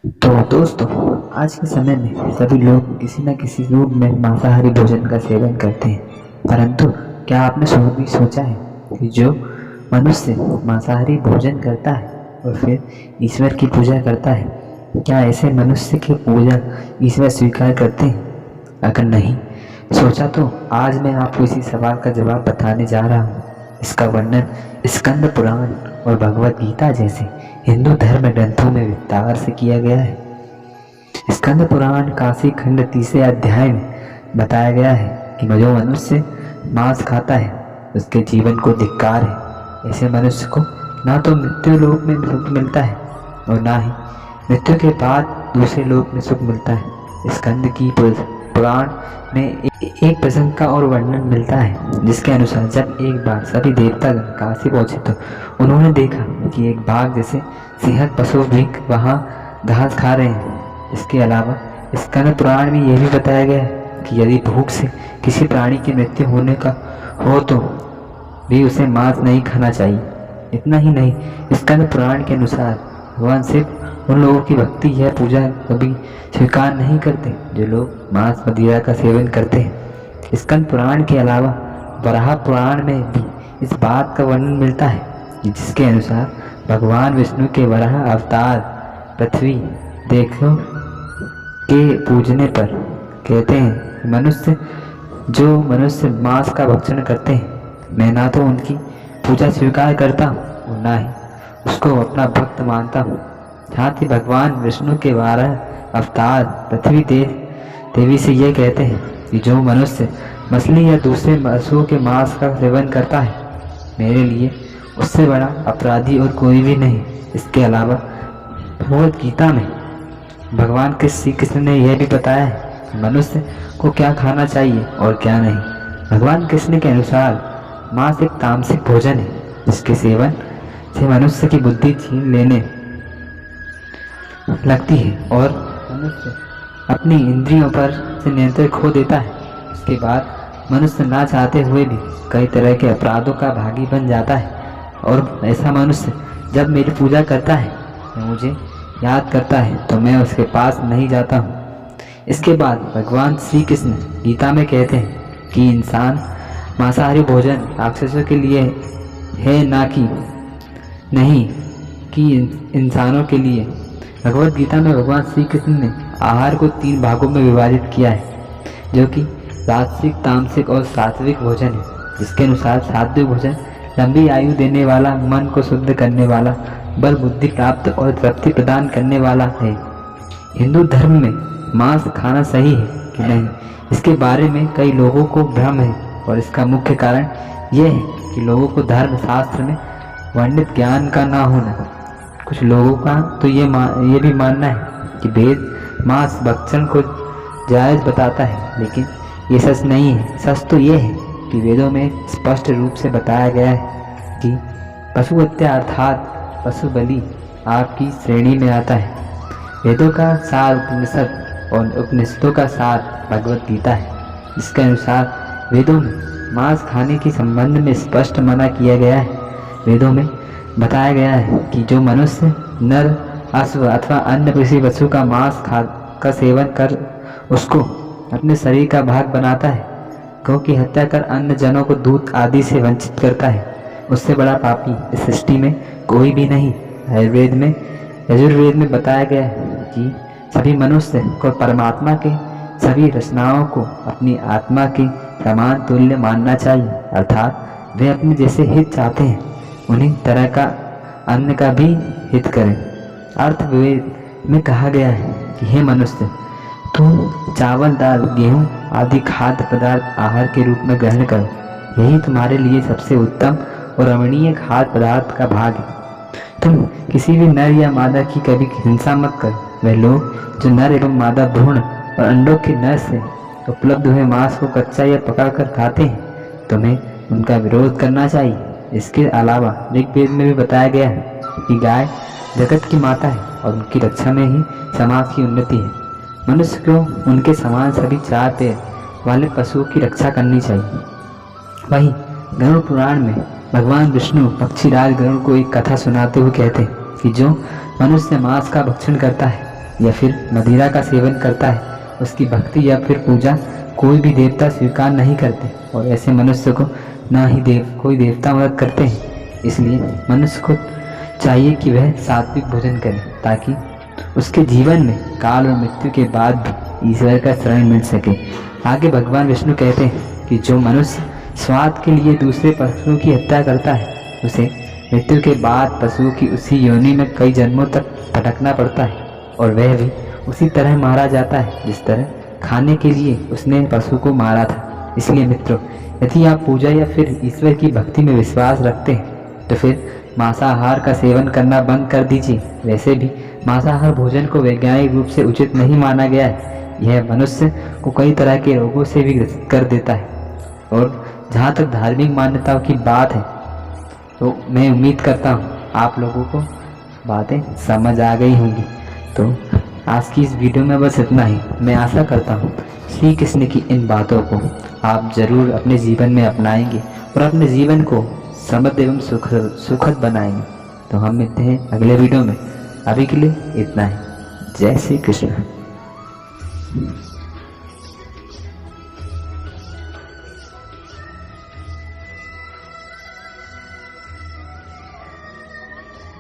तो दोस्तों, आज के समय में सभी लोग किसी न किसी रूप में मांसाहारी भोजन का सेवन करते हैं। परंतु क्या आपने कभी सोचा है कि जो मनुष्य मांसाहारी भोजन करता है और फिर ईश्वर की पूजा करता है, क्या ऐसे मनुष्य की पूजा ईश्वर स्वीकार करते हैं? अगर नहीं सोचा तो आज मैं आपको इसी सवाल का जवाब बताने जा रहा हूँ। इसका वर्णन स्कंद पुराण और भगवत गीता जैसे हिंदू धर्म ग्रंथों में विस्तार से किया गया है। स्कंद पुराण काशी खंड 30 अध्याय में बताया गया है कि जो मनुष्य मांस खाता है उसके जीवन को धिक्कार है। ऐसे मनुष्य को ना तो मृत्यु लोक में सुख मिलता है और ना ही मृत्यु के बाद दूसरे लोक में सुख मिलता है। स्कंद की पुराण में एक प्रसंग का और वर्णन मिलता है, जिसके अनुसार जब एक बार सभी देवतागण काशी पहुंचे तो उन्होंने देखा कि एक बाघ जैसे सिंहक पशु भी वहां घास खा रहे हैं। इसके अलावा स्कंद पुराण में यह भी बताया गया है कि यदि भूख से किसी प्राणी की मृत्यु होने का हो तो भी उसे मांस नहीं खाना चाहिए। इतना ही नहीं, स्कंद पुराण के अनुसार भगवान शिव उन लोगों की भक्ति या पूजा कभी स्वीकार नहीं करते जो लोग मांस मदिरा का सेवन करते हैं। स्कंद पुराण के अलावा वराह पुराण में भी इस बात का वर्णन मिलता है कि जिसके अनुसार भगवान विष्णु के वराह अवतार पृथ्वी देखो के पूजने पर कहते हैं, मनुष्य मांस का भक्षण करते हैं, मैं ना तो उनकी पूजा स्वीकार करता हूँ और ना ही उसको अपना भक्त मानता हूँ। साथ ही भगवान विष्णु के 12 अवतार पृथ्वी देवी से यह कहते हैं कि जो मनुष्य मछली या दूसरे पशुओं के मांस का सेवन करता है, मेरे लिए उससे बड़ा अपराधी और कोई भी नहीं। इसके अलावा भगवत गीता में भगवान श्री कृष्ण ने यह भी बताया है कि मनुष्य को क्या खाना चाहिए और क्या नहीं। भगवान कृष्ण के अनुसार मांस एक तामसिक भोजन है, जिसके सेवन से मनुष्य की बुद्धि छीन लेने लगती है और मनुष्य अपनी इंद्रियों पर से नियंत्रण खो देता है। इसके बाद मनुष्य ना चाहते हुए भी कई तरह के अपराधों का भागी बन जाता है और ऐसा मनुष्य जब मेरी पूजा करता है या मुझे याद करता है तो मैं उसके पास नहीं जाता हूँ। इसके बाद भगवान श्री कृष्ण गीता में कहते हैं कि इंसान मांसाहारी भोजन राक्षसों के लिए है, ना कि नहीं कि इंसानों के लिए। भगवत गीता में भगवान श्री कृष्ण ने आहार को 3 भागों में विभाजित किया है, जो कि राजसिक, तामसिक और सात्विक भोजन है। जिसके अनुसार सात्विक भोजन लंबी आयु देने वाला, मन को शुद्ध करने वाला, बल बुद्धि प्राप्त और तृप्ति प्रदान करने वाला है। हिंदू धर्म में मांस खाना सही है कि नहीं, इसके बारे में कई लोगों को भ्रम है और इसका मुख्य कारण यह है कि लोगों को धर्म शास्त्र में वर्णित ज्ञान का ना होना। कुछ लोगों का तो ये भी मानना है कि वेद मांस भक्षण को जायज़ बताता है, लेकिन ये सच नहीं है। सच तो ये है कि वेदों में स्पष्ट रूप से बताया गया है कि पशु हत्या अर्थात पशु बलि आपकी श्रेणी में आता है। वेदों का सार उपनिषद और उपनिषदों का सार भगवत गीता है। इसके अनुसार वेदों में मांस खाने के संबंध में स्पष्ट मना किया गया है। वेदों में बताया गया है कि जो मनुष्य नर, अश्व अथवा अन्य किसी पशु का मांस का सेवन कर उसको अपने शरीर का भाग बनाता है, गौ की हत्या कर अन्य जनों को दूध आदि से वंचित करता है, उससे बड़ा पापी इस सृष्टि में कोई भी नहीं। यजुर्वेद में बताया गया है कि सभी मनुष्य को परमात्मा के सभी रचनाओं को अपनी आत्मा के समान तुल्य मानना चाहिए, अर्थात वे अपने जैसे हित चाहते हैं उन्हीं तरह का अन्य का भी हित करें। अर्थवेद में कहा गया है कि हे मनुष्य, तुम चावल, दाल, गेहूं आदि खाद्य पदार्थ आहार के रूप में ग्रहण करो, यही तुम्हारे लिए सबसे उत्तम और रमणीय खाद्य पदार्थ का भाग है। तुम किसी भी नर या मादा की कभी हिंसा मत करो। वे लोग जो नर एवं मादा भ्रूण और अंडों के नर से उपलब्ध हुए मांस को कच्चा या पकाकर खाते हैं, तुम्हें उनका विरोध करना चाहिए। इसके अलावा ऋग्वेद में भी बताया गया है कि गाय जगत की माता है और उनकी रक्षा में ही समाज की उन्नति है। मनुष्य को उनके समान सभी 4 पैर वाले पशुओं की रक्षा करनी चाहिए। वहीं गरुड़ पुराण में भगवान विष्णु पक्षीराज गरुड़ को एक कथा सुनाते हुए कहते हैं कि जो मनुष्य मांस का भक्षण करता है या फिर मदिरा का सेवन करता है, उसकी भक्ति या फिर पूजा कोई भी देवता स्वीकार नहीं करते, और ऐसे मनुष्य को ना ही कोई देवता मदद करते हैं। इसलिए मनुष्य को चाहिए कि वह सात्विक भोजन करे, ताकि उसके जीवन में काल और मृत्यु के बाद भी ईश्वर का शरण मिल सके। आगे भगवान विष्णु कहते हैं कि जो मनुष्य स्वाद के लिए दूसरे पशुओं की हत्या करता है, उसे मृत्यु के बाद पशुओं की उसी योनि में कई जन्मों तक भटकना पड़ता है, और वह भी उसी तरह मारा जाता है जिस तरह खाने के लिए उसने पशु को मारा था। इसलिए मित्रों, यदि आप पूजा या फिर ईश्वर की भक्ति में विश्वास रखते हैं तो फिर मांसाहार का सेवन करना बंद कर दीजिए। वैसे भी मांसाहार भोजन को वैज्ञानिक रूप से उचित नहीं माना गया है। यह मनुष्य को कई तरह के रोगों से भी ग्रसित कर देता है। और जहाँ तक धार्मिक मान्यताओं की बात है, तो मैं उम्मीद करता हूँ आप लोगों को बातें समझ आ गई होंगी। तो आज की इस वीडियो में बस इतना ही। मैं आशा करता हूँ श्री कृष्ण की इन बातों को आप जरूर अपने जीवन में अपनाएंगे और अपने जीवन को समृद्ध एवं सुखद बनाएंगे। तो हम मिलते हैं अगले वीडियो में। अभी के लिए इतना ही। जय श्री कृष्ण।